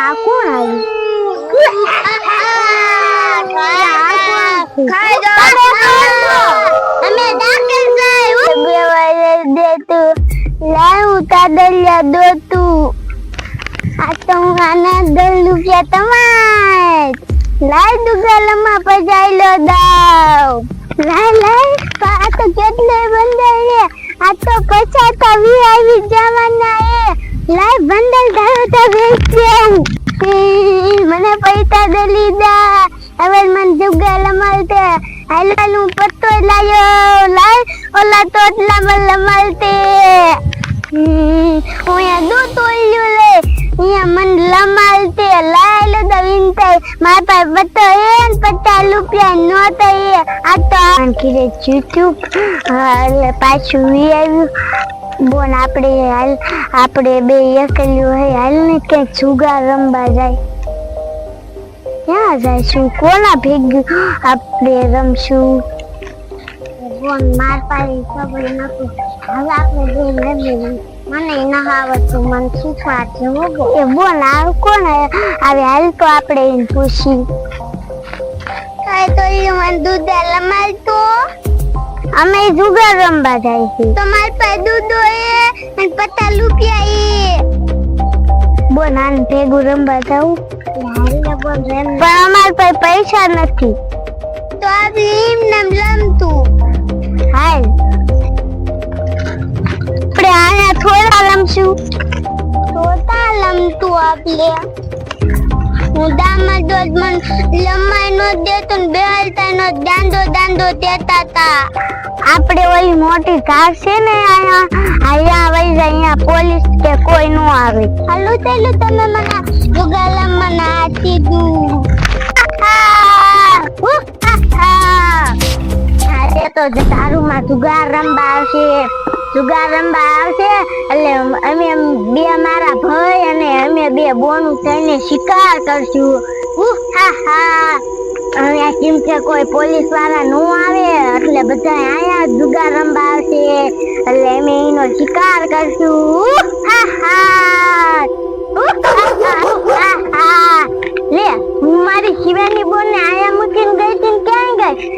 આ કોણ મને પૈસા દલી દા હવે મને જુગાલ મળતે હાલવાનું પત્તો લાયો લાય ઓલા તોટલા મને મળતે ઓયા દૂધ ઓલ્યું લે અહીંયા મન લમાલતે લાય લે દવિનતા માર પાસે પત્તો એન 50 રૂપિયા નોટ એ આ તો આંખીરે ચૂચુક હાલ પાછું વી આવ્યું બોન આપણે બે એકલ્યું હે હાલ ને કે જુગાર રમવા જાય ક્યાં જઈશું કોના ભેગું આપણે રમશું બોન માર પાસે ખબર નથી હવે આપણે બે રમી મને ન આવડતું મને શીખવાડશે હો એ બોન આ કોણ આવે હાલ તો આપણે એને પૂછી કાય તો એ મને દૂધ લમાલ તો અમે જુગાર રમવા જાય છે તમાર પાસે દૂધ હોય અને 50 રૂપિયા એ બોન આન ભેગું રમવા જાવ હાલે બોન રમ પણ અમાર પાસે પૈસા નથી તો આ એમ નામ રમતું હાલ આપણે આના થોડા રમશું થોડા રમતું આપણે હું દામા દોડ મન લમાઈ નો દેતો ને બેલતા નો દાંડો દેતા તા આપણે ઓલી મોટી કાર છે ને અહીંયા વઈ જાય અહીંયા પોલીસ કે કોઈ નો આવે હાલો ચાલો તમે મને જુગાલા મને આતી દઉં આજે તો તારું માં જુગાર રમવા આવશે એટલે અમે બે મારા ભાઈ અને અમે બે બોનું થઈને શિકાર કરશું અહીંયા કેમ કે કોઈ પોલીસ વાળા નો આવે એટલે બધા અહીંયા જુગાર રમવા આવશે એટલે અમે એનો શિકાર કરશું લે હું મારી શિવાની બોન ને આયા મૂકીને ગઈ હતી ક્યાં ગઈ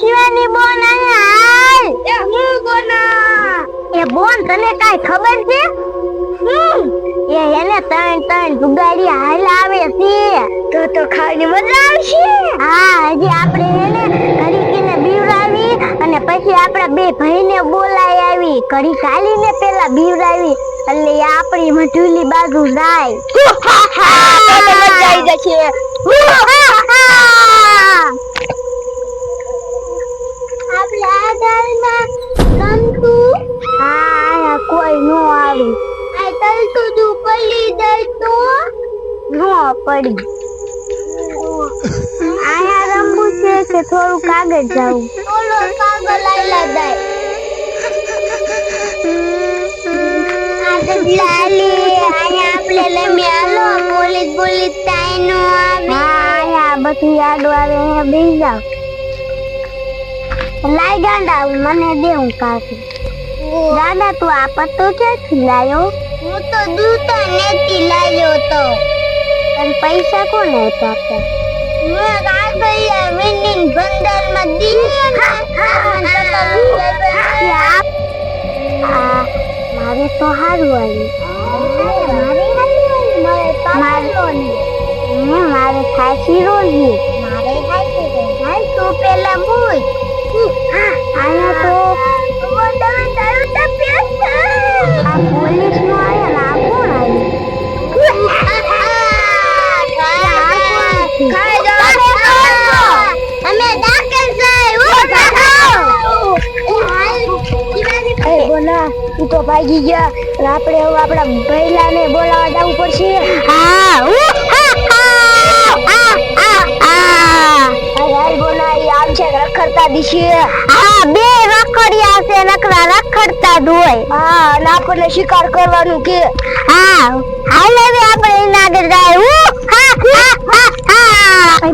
શિવાની બોન આયા એ બોન તને કાઈ ખબર છે એને ત્રણ જુગાડી હાલ આવે છે તો ખાવાની મજા આવશે હા હજી આપણે એને ઘડીકીને બીવરાવી અને પછી આપણા બે ભાઈને બોલાઈ આવી ઘડી ચાલીને પેલા બીવરાવી એટલે આપણી મઢુલી બાજુ જાય તો મજા આવી જશે આપણે આ દાલમાં રમતું હા કોઈ નો આવે આ તલતું તું પડી દઈ તો નો પડી આયા રમવું છે કે થોડું કાગળ જાવું થોડો કાગળ લાઈલા દઈ લાલી આયા આપણે લમી હાલો પોલીસ તાઈનો આવે આયા બધી યાદ આવે અહીંયા બેસી જાવ લાઈ ગાંડા મને દે હું કાકી દાદા તું આ પત્તો ક્યાંથી લાયો હું તો દૂતા નેતી લાયો તો તને પૈસા કોને આપ્યા મેં કાગળિયા વિનિંગ બંદરમાં મારે તો હારું આવ્યું મારે ખાસી રોજી હાલ તો પેલા મૂજ આયા તો આ પોલીસ નો આયા ને આ કોણ તું તો ભાગી ગયા આપણે હવે આપણા ભૈલાને બોલાવા જવું પડશે રખડતા દિશે બે રખડિયા છે નકરા રખડતા હોય અને આપણને શિકાર કરવાનું કે હાલ હવે આપણે એના આગળ જાય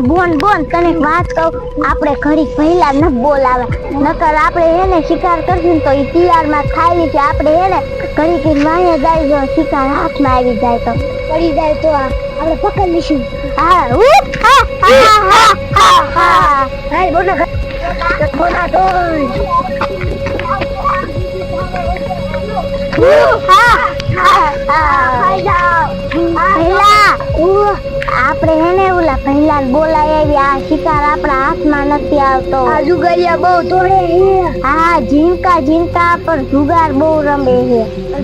બોન બોન તને એક વાત કહું, આપણે ઘડી પહેલા ન બોલાવે, નકર આપણે એને શિકાર કરશું તો ઈ તિયારમાં ખાઈ લે છે. આપણે એને ઘડી કે વાંહે જાય જો શિકાર હાથમાં આવી જાય તો પડી જાય તો આપણે પકડી લઈશું. હા હાય બોના બોના તો આપણે એને ઓલા પહેલા બોલાય આ શિકાર આપણા હાથમાં નથી આવતો. આ જુગારિયા બહુ દોડે છે. હા ઝીંકા ઝીંકા પર જુગાર બહુ રમે છે,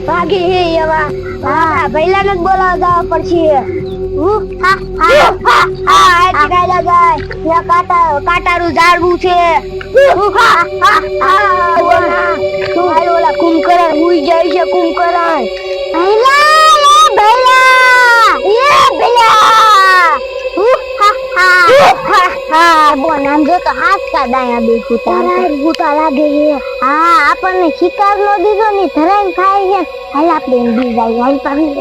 ભાગે છે એવા. હા પહેલા ને જ બોલાવવા પડશે. કાંટારું ઝાડવું છે. ઓલા કુંભકરણ હુઈ જાય છે. કુંભકરણ આપણને શિકાર નો દીધો ને ધરાઈને ખાય છે. હાલ આપણે એમ બી જાય. હાલ પાણી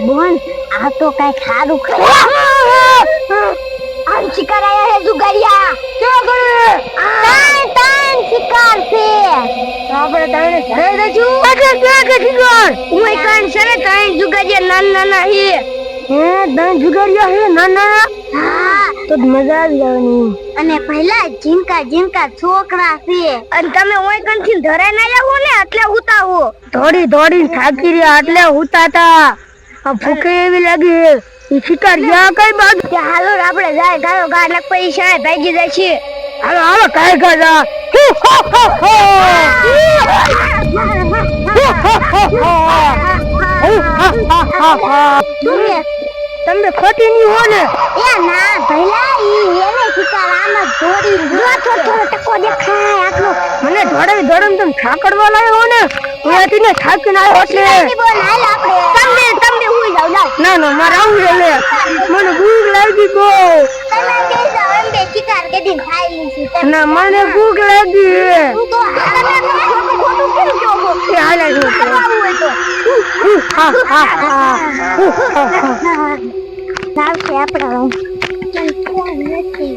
બોન આ તો કઈ ખારું આમ શિકાર આયા હે જુગારિયા. શું કરે? તાન શિકાર છે. આપણે તાને ઘરે જઈશું. કે શિકાર હું કાન છે ને તાન જુગારિયા નાના નાના હે. હે તાન જુગારિયા હે નાના. હા તો મજા આવી જવાની. અને પહેલા ઝીંકા ઝીંકા છોકરા છે. અને તમે ઓય કનથી ધરાઈ ના આવો ને એટલે ઉતાવો. દોડી દોડી થાકી રહ્યા એટલે ઉતાતા. આ ભૂખે એવી લાગી. શિકાર જ્યાં કઈ બાજુ હાલો આપણે જાય. ગાયો ગાને પૈસા ભાગી જાય છે. હાલો હાલો કાઈ ગાજા. તમે ખોટી ની હો ને? એ ના ભઈલા ઈ એને શિકાર આમ દોડી જો થોડો ટકો દેખાય આટલો. મને દોડાવી દોડાવીને તમે ઠાકડવા લાવ્યો હો ને. ઓયાથી ને થાકીને આવ્યો એટલે બોલ હાલ આપણે તમે ઉઈ જાવ જાવ. ના ના મારે આવું એટલે મને ભૂખ લાગી ગો. તમે કે જાવ એમ બે શિકાર કેદી ખાઈ લીધી. ના મને ભૂખ લાગી. તું તો તમે ખોટું કેમ કહો? એ હાલે જો આવું હોય તો સાવશે આપણા નથી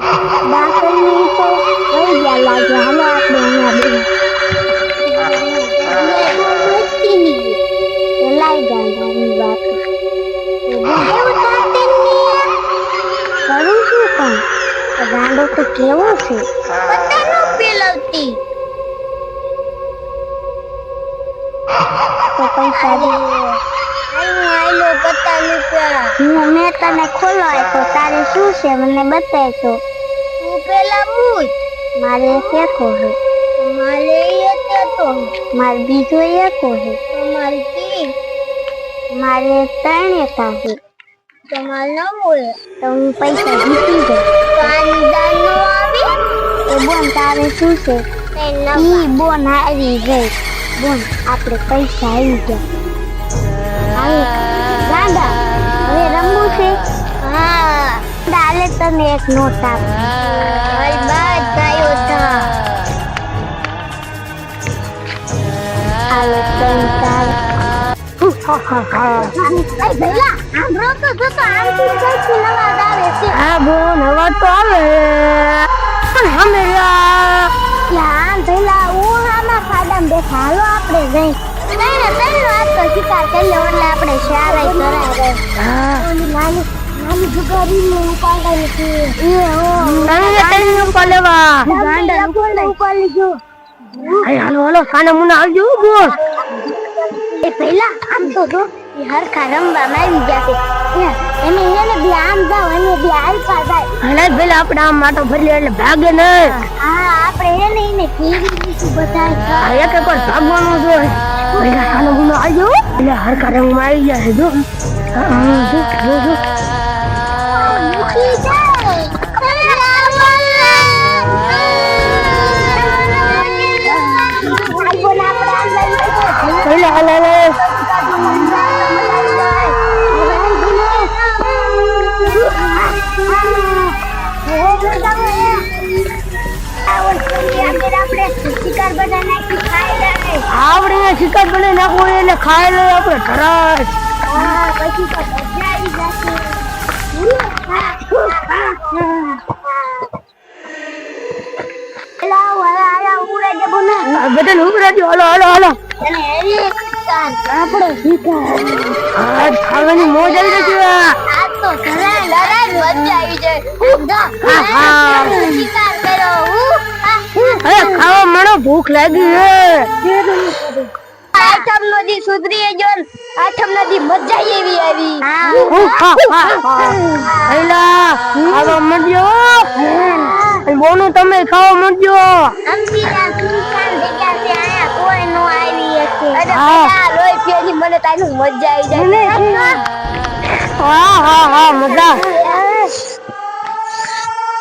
દાખલની તો વહી ગયા લાગે. હાલો આપણે અહીંયા લાઈ ગાંડાની વાત એવું તાતી કરું છું પણ ગાંડો તો કેવો છે પતા ન પેલવતી. તો પૈસા દે આઈલો પતા રૂપિયા. મેં તને ખોલો આપ્યો. તારે શું છે મને બતાય તો. તું પેલા પૂછ. મારે શેકો છે. મારે એ તો મારે બીજો એકો છે. તમારે કી મારે ત્રણેકા છે. તમારે ન હોય તો હું પૈસા જીતી જાય. કાંદા નો આવી એ બોન તારે શું છે? ઈ બોન આવી ગઈ. બોન આપણે પૈસા આવી ગયા. ગાંડા હવે રમવું છે? હા ડાલે તને એક નોટ આપ. હાલ બાદ ગયો તા. હાલે તને તાર ભઈલા આમ રોતો જોતો આમથી જઈથી નવાજ આવે છે. હા બોન નવાજ તો આવે પણ હમે યાર ભઈલા હું આમાં ખાડામાં બેઠા. હાલો આપણે જઈ નહીં પહેલો આજ તો શિકાર કરી લે એટલે આપણે શારાય કરાવે. હા ઓલી નાની જુગારીને ઉપાડાની છે. એ હો નાની તને ઉપાડવા ગાંડા ઉપાડી જો. હાય હાલો હાલો ખાના મુના આવજો બોસ. એ પહેલા આમ તો જો એ હરખા રમવામાં આવી ગયા છે. એને બી આમ જાવ એને બી આલપા જાય. હાલે પેલા આપણે આમ માટો ભરી એટલે ભાગે નહીં. હા આપણે એને કેવી રીતે બતાય એક એક વાર ભાગવાનું જો. પેલા ખાનો ગુનો આવજો એટલે હરખા રંગમાં આવી ગયા છે જો. જો જો મુખી જાય. હાલે હાલે શિકાર બધા નાખી ખાઈ જાય. આપણે શિકાર બને નાખવું એટલે ખાઈ લે આપણે ધરાશ. પછી તો મજા આવી જશે. એલા વાળા ઉડે જે બોના. બધા ઉભરા દો. હાલો હાલો હાલો. અને એવી શિકાર આપણો શિકાર. આજ ખાવાની મોજ આવી રહી છે. આ તો ધરાય લડાઈ મજા આવી જાય. શિકાર કર્યો. અરે ખાવા મળો, ભૂખ લાગી હે. આઠમ નદી સુધરી ગયો. આઠમ નદી મજા એવી આવી. એલા ખાવા મળ્યો. બોનું તમે ખાવા મળ્યો. અમથીના સુનસાન જગ્યા છે, આયા કોઈ નો આવી હશે. અરે હા. પેલા લોહી પીવાની મને તાનું મજા આવી જાય. હા હા હા મજા.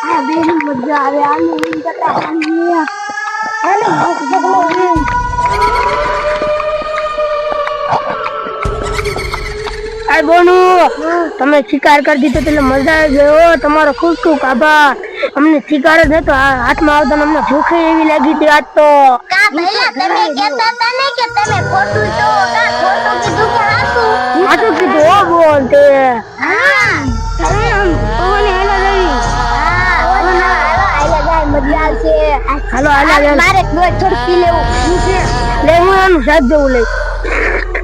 આ બેની મજા આવે. આને એમ કરતા આને ભૂખ જગલો છે. આ બોનું તમે શિકાર કરી દીધો એટલે મજા આવી ગયો. તમારો ખૂબ ખૂબ આભાર. અમને શિકાર જ નતો હાથમાં આવતો, અમને ભૂખે એવી લાગી હતી આજ તો. કા પહેલા તમે કહેતા હતા ને કે તમે ખોટું તો કા ખોટું કીધું કે હાસું? સાચું કીધું હો બોન તે. હા તમે કોને હેલા રહી? હા કોને હાલો આયલા જાય મજા આવશે. હાલો હાલો મારે થોડું પી લેવું. લે હું એનું સાથ જવું લઈ.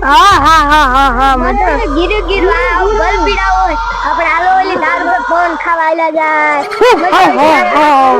હા હા હા હા હા મજા. ગીરુ ગીરુ આ ગલ પીડા હોય. આપણે હાલો ઓલી દાળ પર ફોન ખાવા આયલા જાય. હા હા હા